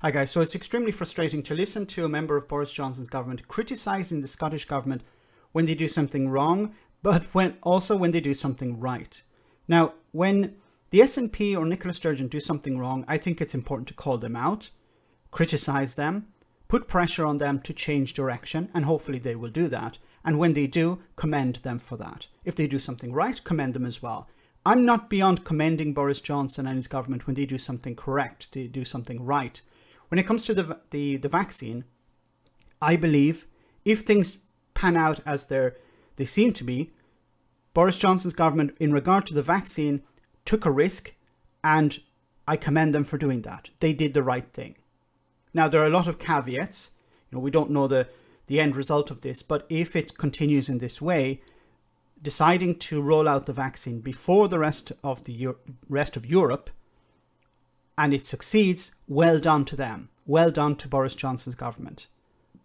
Hi guys, so it's extremely frustrating to listen to a member of Boris Johnson's government criticising the Scottish government when they do something wrong, but when they do something right. Now, when the SNP or Nicola Sturgeon do something wrong, I think it's important to call them out, criticise them, put pressure on them to change direction, and hopefully they will do that. And when they do, commend them for that. If they do something right, commend them as well. I'm not beyond commending Boris Johnson and his government when they do something correct, they do something right. When it comes to the vaccine, I believe if things pan out as they seem to be, Boris Johnson's government, in regard to the vaccine, took a risk, and I commend them for doing that. They did the right thing. Now, there are a lot of caveats. We don't know the end result of this, but if it continues in this way, deciding to roll out the vaccine before the rest of Europe, and it succeeds, well done to them. Well done to Boris Johnson's government.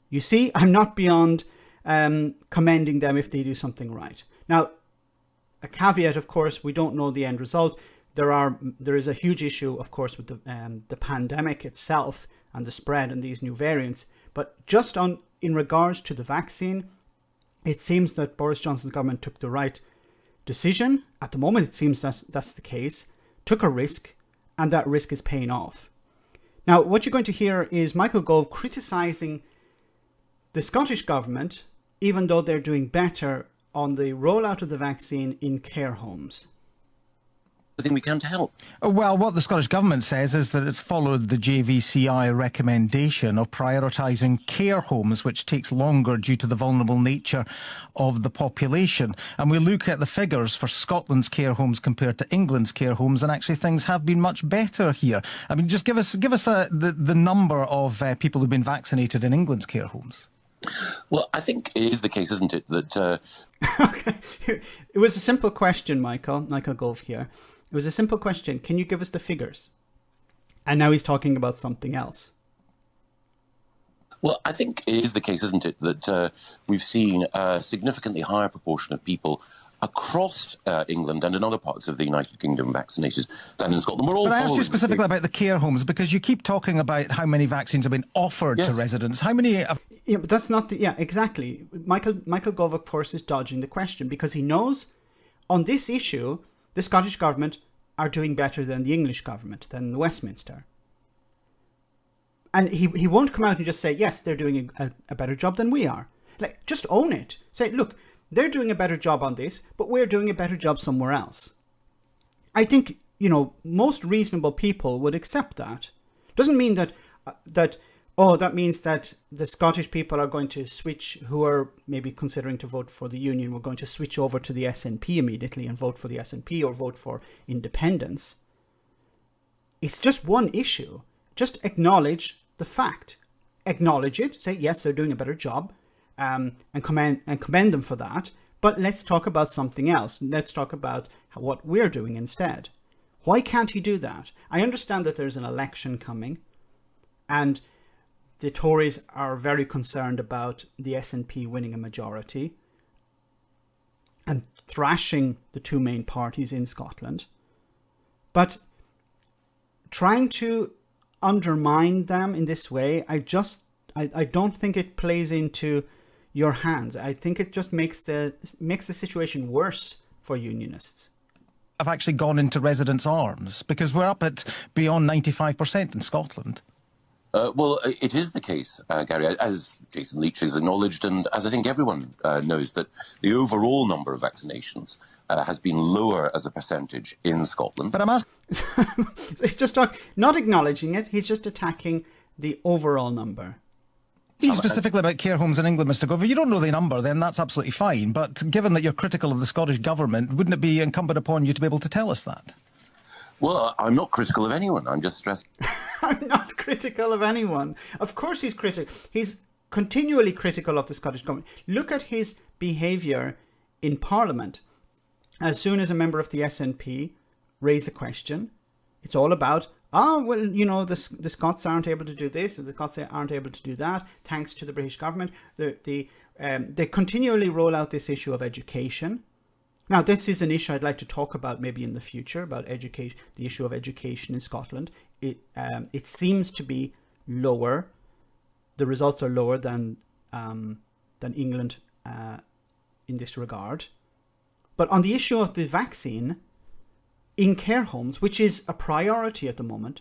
You see, I'm not beyond commending them if they do something right. Now, a caveat, of course, we don't know the end result. There is a huge issue, of course, with the pandemic itself and the spread and these new variants. But just in regards to the vaccine, it seems that Boris Johnson's government took the right decision. At the moment, it seems that's the case. Took a risk, and that risk is paying off. Now, what you're going to hear is Michael Gove criticising the Scottish government, even though they're doing better on the rollout of the vaccine in care homes. The thing we can to help. Well, what the Scottish Government says is that it's followed the JVCI recommendation of prioritising care homes, which takes longer due to the vulnerable nature of the population. And we look at the figures for Scotland's care homes compared to England's care homes, and actually things have been much better here. I mean, just give us the number of people who've been vaccinated in England's care homes. Well, I think it is the case, isn't it, that... Okay. It was a simple question, Michael Gove here. It was a simple question. Can you give us the figures? And now he's talking about something else. Well, I think it is the case, isn't it, that we've seen a significantly higher proportion of people across England and in other parts of the United Kingdom vaccinated than in Scotland. But I asked you specifically about the care homes, because you keep talking about how many vaccines have been offered to residents. How many... Yeah, but that's not the... Yeah, exactly. Michael Gove, of course, is dodging the question because he knows on this issue, the Scottish government are doing better than the English government, than Westminster. And he won't come out and just say, yes, they're doing a better job than we are. Like, just own it. Say, look, they're doing a better job on this, but we're doing a better job somewhere else. I think, most reasonable people would accept that. Doesn't mean that means that the Scottish people are going to switch, who are maybe considering to vote for the Union, we're going to switch over to the SNP immediately and vote for the SNP or vote for independence. It's just one issue. Just acknowledge the fact. Acknowledge it. Say, yes, they're doing a better job. And commend them for that. But let's talk about something else. Let's talk about what we're doing instead. Why can't he do that? I understand that there's an election coming, and the Tories are very concerned about the SNP winning a majority and thrashing the two main parties in Scotland. But trying to undermine them in this way, I don't think it plays into your hands. I think it just makes the situation worse for unionists. Have actually gone into residents' arms, because we're up at beyond 95% in Scotland. Well, it is the case, Gary, as Jason Leach has acknowledged, and as I think everyone knows, that the overall number of vaccinations has been lower as a percentage in Scotland. But I'm asking... It's just not acknowledging it, he's just attacking the overall number. Specifically about care homes in England, Mr. Gove. If you don't know the number, then that's absolutely fine. But given that you're critical of the Scottish government, wouldn't it be incumbent upon you to be able to tell us that? Well, I'm not critical of anyone. I'm just stressed. I'm not critical of anyone. Of course he's critical. He's continually critical of the Scottish government. Look at his behaviour in Parliament. As soon as a member of the SNP raise a question, it's all about, the Scots aren't able to do this, and the Scots aren't able to do that, thanks to the British government. They continually roll out this issue of education. Now, this is an issue I'd like to talk about maybe in the future, about education, the issue of education in Scotland. It seems to be lower. The results are lower than England in this regard. But on the issue of the vaccine in care homes, which is a priority at the moment,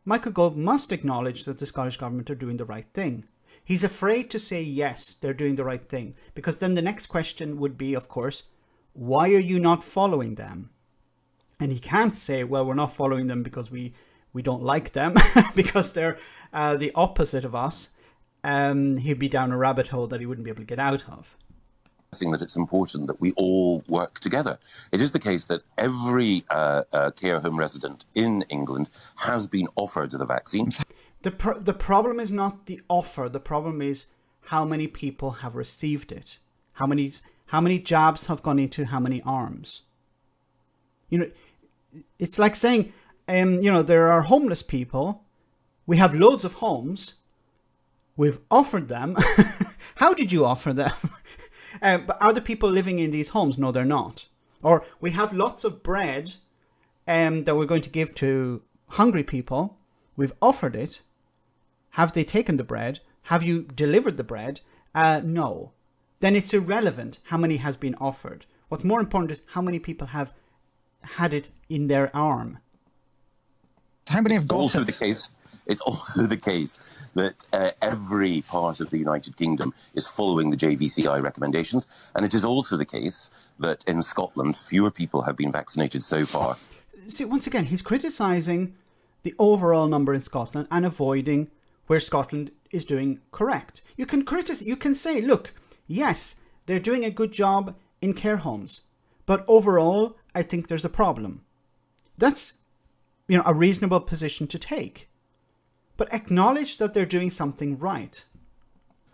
Michael Gove must acknowledge that the Scottish Government are doing the right thing. He's afraid to say, yes, they're doing the right thing, because then the next question would be, of course, why are you not following them? And he can't say, well, we're not following them because we don't like them, because they're the opposite of us. He'd be down a rabbit hole that he wouldn't be able to get out of. That it's important that we all work together. It is the case that every care home resident in England has been offered the vaccine. The problem is not the offer. The problem is how many people have received it. How many jabs have gone into how many arms. You know, it's like saying, there are homeless people. We have loads of homes. We've offered them. How did you offer them? But are the people living in these homes? No, they're not. Or we have lots of bread that we're going to give to hungry people. We've offered it. Have they taken the bread? Have you delivered the bread? No. Then it's irrelevant how many has been offered. What's more important is how many people have had it in their arm. How many have got it? It's also the case that every part of the United Kingdom is following the JVCI recommendations. And it is also the case that in Scotland, fewer people have been vaccinated so far. See, once again, he's criticising the overall number in Scotland and avoiding where Scotland is doing correct. You can say, look, yes, they're doing a good job in care homes, but overall, I think there's a problem. That's, a reasonable position to take. But acknowledge that they're doing something right.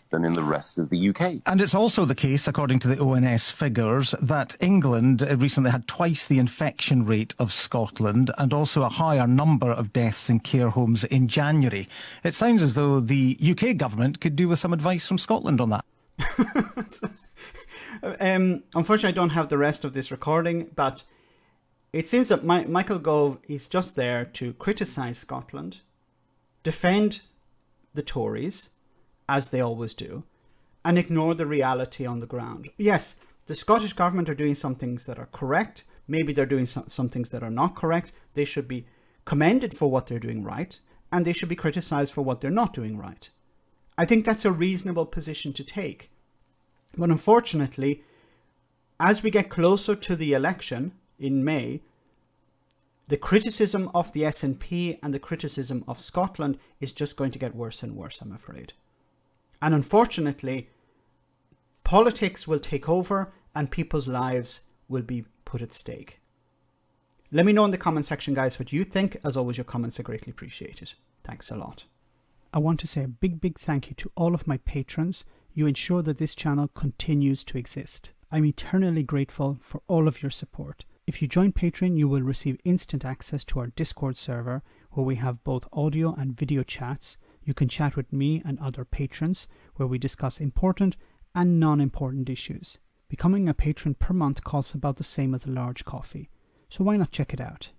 Than in the rest of the UK. And it's also the case, according to the ONS figures, that England recently had twice the infection rate of Scotland and also a higher number of deaths in care homes in January. It sounds as though the UK government could do with some advice from Scotland on that. Unfortunately, I don't have the rest of this recording, but it seems that Michael Gove is just there to criticise Scotland, defend the Tories, as they always do, and ignore the reality on the ground. Yes, the Scottish Government are doing some things that are correct. Maybe they're doing some things that are not correct. They should be commended for what they're doing right, and they should be criticised for what they're not doing right. I think that's a reasonable position to take. But unfortunately, as we get closer to the election in May, the criticism of the SNP and the criticism of Scotland is just going to get worse and worse, I'm afraid. And unfortunately, politics will take over and people's lives will be put at stake. Let me know in the comment section, guys, what you think. As always, your comments are greatly appreciated. Thanks a lot. I want to say a big thank you to all of my patrons. You ensure that this channel continues to exist. I'm eternally grateful for all of your support. If you join Patreon, you will receive instant access to our Discord server, where we have both audio and video chats. You can chat with me and other patrons, where we discuss important and non-important issues. Becoming a patron per month costs about the same as a large coffee, so why not check it out?